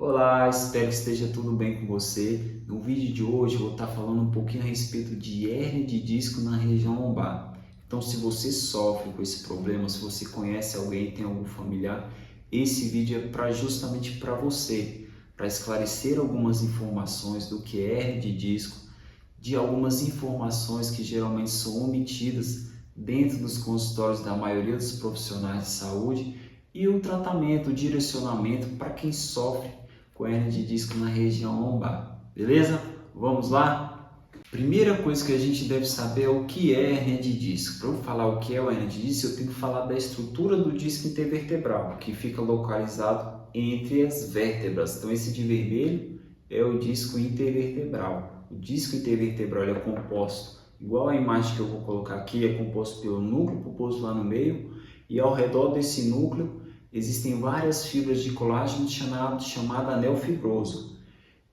Olá, espero que esteja tudo bem com você. No vídeo de hoje eu vou estar falando um pouquinho a respeito de hérnia de disco na região lombar. Então, se você sofre com esse problema, se você conhece alguém, tem algum familiar, esse vídeo é justamente para você, para esclarecer algumas informações do que é hérnia de disco, de algumas informações que geralmente são omitidas dentro dos consultórios da maioria dos profissionais de saúde e o tratamento, o direcionamento para quem sofre com hérnia de disco na região lombar. Beleza? Vamos lá? Primeira coisa que a gente deve saber é o que é hérnia de disco. Para eu falar o que é a hérnia de disco, eu tenho que falar da estrutura do disco intervertebral, que fica localizado entre as vértebras. Então, esse de vermelho é o disco intervertebral. O disco intervertebral é composto, igual a imagem que eu vou colocar aqui, é composto pelo núcleo pulposo lá no meio, e ao redor desse núcleo existem várias fibras de colágeno chamado anel fibroso.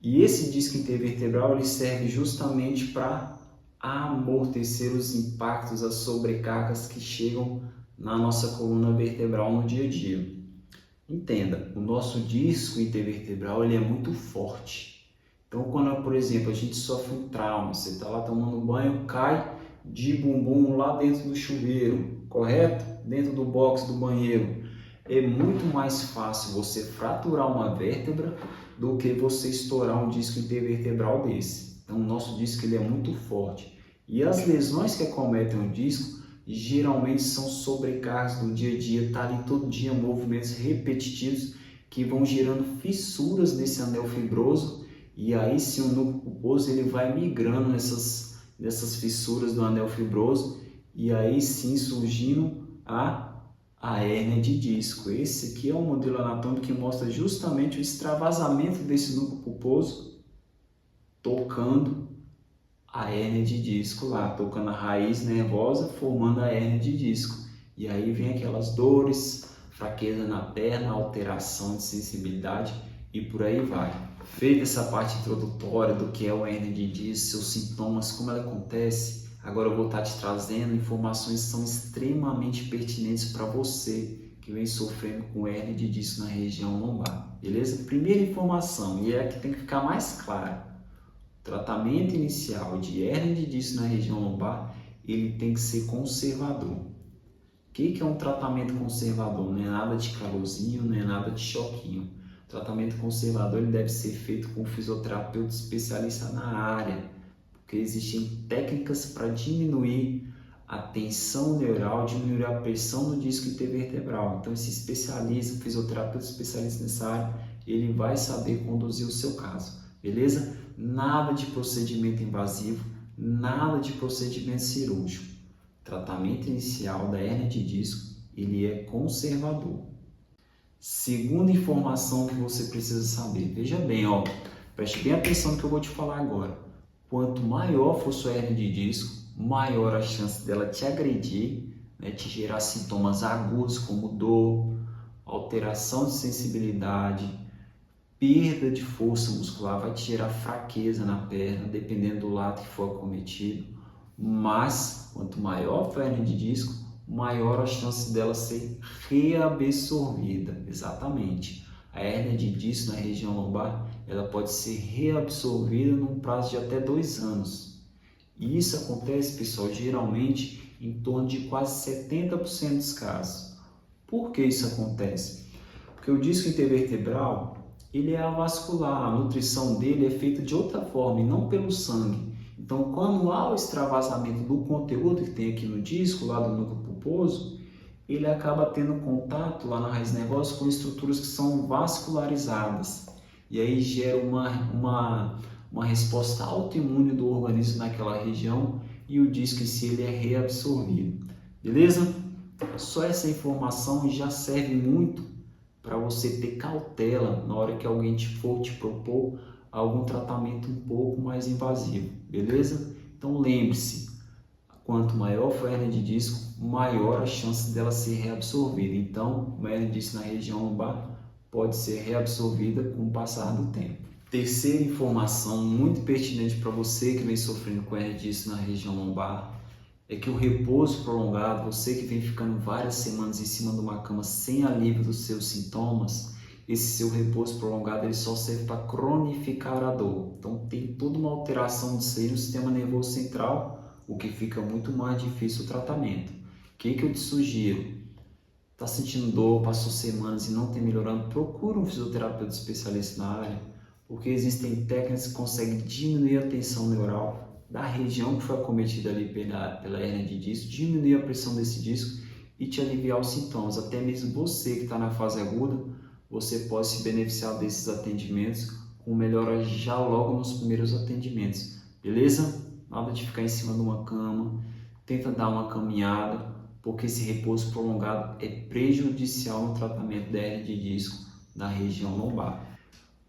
E esse disco intervertebral ele serve justamente para amortecer os impactos, as sobrecargas que chegam na nossa coluna vertebral no dia a dia. Entenda, o nosso disco intervertebral ele é muito forte. Então, quando, por exemplo, a gente sofre um trauma, você está lá tomando banho, cai de bumbum lá dentro do chuveiro, correto? Dentro do box do banheiro. É muito mais fácil você fraturar uma vértebra do que você estourar um disco intervertebral desse. Então, o nosso disco ele é muito forte. E as lesões que acometem o disco geralmente são sobrecargas do dia a dia, tá ali todo dia movimentos repetitivos que vão gerando fissuras nesse anel fibroso e aí sim o núcleo pulposo ele vai migrando nessas fissuras do anel fibroso e aí sim surgindo a hérnia de disco. Esse aqui é um modelo anatômico que mostra justamente o extravasamento desse núcleo pulposo tocando a hérnia de disco lá, tocando a raiz nervosa, formando a hérnia de disco. E aí vem aquelas dores, fraqueza na perna, alteração de sensibilidade e por aí vai. Feita essa parte introdutória do que é o hérnia de disco, seus sintomas, como ela acontece, agora eu vou estar te trazendo informações que são extremamente pertinentes para você que vem sofrendo com hérnia de disco na região lombar, beleza? Primeira informação, e é a que tem que ficar mais clara. Tratamento inicial de hérnia de disco na região lombar, ele tem que ser conservador. O que é um tratamento conservador? Não é nada de calorzinho, não é nada de choquinho. O tratamento conservador ele deve ser feito com um fisioterapeuta especialista na área, porque existem técnicas para diminuir a tensão neural, diminuir a pressão no disco intervertebral. Então, esse especialista, fisioterapeuta especialista nessa área, ele vai saber conduzir o seu caso, beleza? Nada de procedimento invasivo, nada de procedimento cirúrgico. Tratamento inicial da hérnia de disco, ele é conservador. Segunda informação que você precisa saber, veja bem, preste bem atenção no que eu vou te falar agora. Quanto maior for sua hérnia de disco, maior a chance dela te agredir, né, te gerar sintomas agudos como dor, alteração de sensibilidade, perda de força muscular, vai te gerar fraqueza na perna, dependendo do lado que for acometido. Mas, quanto maior for a hérnia de disco, maior a chance dela ser reabsorvida. Exatamente. A hérnia de disco na região lombar, ela pode ser reabsorvida num prazo de até 2 anos. E isso acontece, pessoal, geralmente em torno de quase 70% dos casos. Por que isso acontece? Porque o disco intervertebral, ele é avascular, a nutrição dele é feita de outra forma e não pelo sangue. Então, quando há o extravasamento do conteúdo que tem aqui no disco, lá do núcleo pulposo, ele acaba tendo contato lá na raiz nervosa com estruturas que são vascularizadas. E aí gera uma resposta autoimune do organismo naquela região e o disco em si ele é reabsorvido. Beleza? Só essa informação já serve muito para você ter cautela na hora que alguém for te propor algum tratamento um pouco mais invasivo, beleza? Então lembre-se, quanto maior for a hérnia de disco, maior a chance dela ser reabsorvida. Então, uma hérnia de disco na região lombar pode ser reabsorvida com o passar do tempo. Terceira informação muito pertinente para você que vem sofrendo com hérnia de disco na região lombar é que o repouso prolongado, você que vem ficando várias semanas em cima de uma cama sem alívio dos seus sintomas, esse seu repouso prolongado ele só serve para cronificar a dor. Então tem toda uma alteração disso aí no sistema nervoso central, o que fica muito mais difícil o tratamento. O que eu te sugiro? Está sentindo dor, passou semanas e não tem melhorando? Procura um fisioterapeuta especialista na área, porque existem técnicas que conseguem diminuir a tensão neural da região que foi acometida ali pela hérnia de disco, diminuir a pressão desse disco e te aliviar os sintomas. Até mesmo você que está na fase aguda, você pode se beneficiar desses atendimentos com melhora já logo nos primeiros atendimentos, beleza? Nada de ficar em cima de uma cama, tenta dar uma caminhada, porque esse repouso prolongado é prejudicial no tratamento da hérnia de disco na região lombar.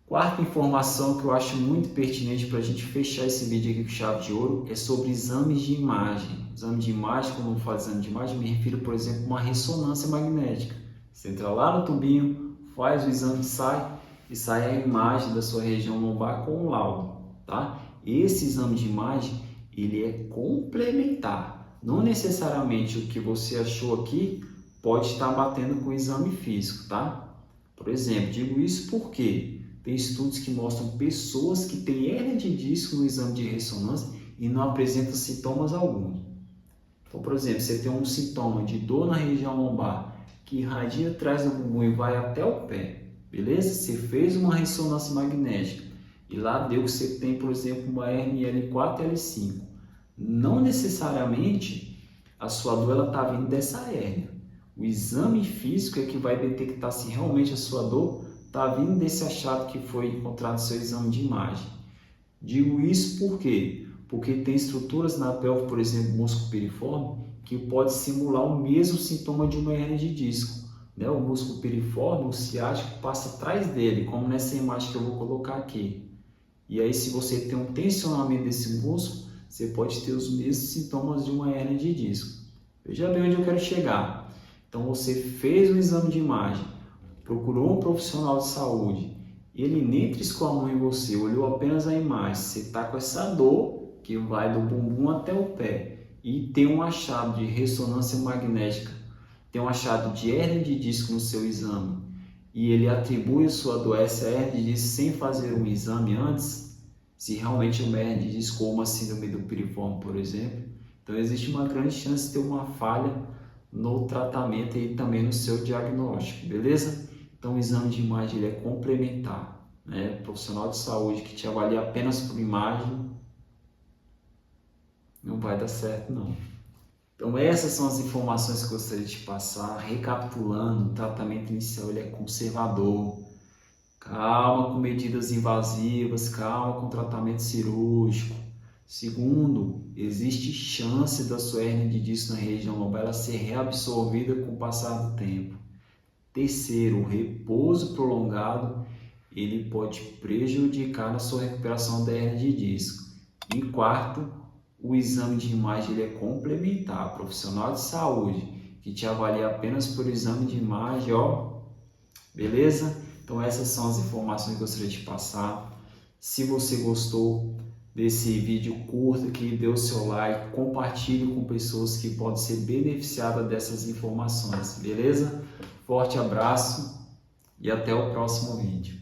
Quarta informação que eu acho muito pertinente para a gente fechar esse vídeo aqui com chave de ouro é sobre exames de imagem. Exame de imagem, quando eu falo exame de imagem, me refiro, por exemplo, a uma ressonância magnética. Você entra lá no tubinho, faz o exame, sai a imagem da sua região lombar com o laudo, tá? Esse exame de imagem, ele é complementar. Não necessariamente o que você achou aqui pode estar batendo com o exame físico, tá? Por exemplo, digo isso porque tem estudos que mostram pessoas que têm hérnia de disco no exame de ressonância e não apresentam sintomas algum. Então, por exemplo, você tem um sintoma de dor na região lombar que irradia atrás do bumbum e vai até o pé, beleza? Você fez uma ressonância magnética e lá deu que você tem, por exemplo, uma hérnia L4 e L5. Não necessariamente a sua dor está vindo dessa hérnia. O exame físico é que vai detectar se realmente a sua dor está vindo desse achado que foi encontrado no seu exame de imagem. Digo isso por quê? Porque tem estruturas na pelve, por exemplo, músculo piriforme, que pode simular o mesmo sintoma de uma hérnia de disco. Né? O músculo piriforme, o ciático, passa atrás dele, como nessa imagem que eu vou colocar aqui. E aí, se você tem um tensionamento desse músculo, você pode ter os mesmos sintomas de uma hérnia de disco. Veja bem onde eu quero chegar. Então, você fez um exame de imagem, procurou um profissional de saúde, ele nem triscou a mão em você, olhou apenas a imagem, você está com essa dor que vai do bumbum até o pé e tem um achado de ressonância magnética, tem um achado de hérnia de disco no seu exame e ele atribui a sua dor a essa hérnia de disco sem fazer um exame antes, se realmente é uma hérnia de disco ou uma síndrome do piriforme, por exemplo, então existe uma grande chance de ter uma falha no tratamento e também no seu diagnóstico, beleza? Então o exame de imagem ele é complementar, né? O profissional de saúde que te avalia apenas por imagem não vai dar certo não. Então essas são as informações que eu gostaria de te passar. Recapitulando, o tratamento inicial ele é conservador. Calma com medidas invasivas, calma com tratamento cirúrgico. Segundo, existe chance da sua hérnia de disco na região lombar ela ser reabsorvida com o passar do tempo. Terceiro, o repouso prolongado ele pode prejudicar na sua recuperação da hérnia de disco. E quarto, o exame de imagem ele é complementar. Profissional de saúde que te avalia apenas por exame de imagem, ó, beleza? Então essas são as informações que eu gostaria de passar. Se você gostou desse vídeo, curta aqui, dê o seu like, compartilhe com pessoas que podem ser beneficiadas dessas informações, beleza? Forte abraço e até o próximo vídeo.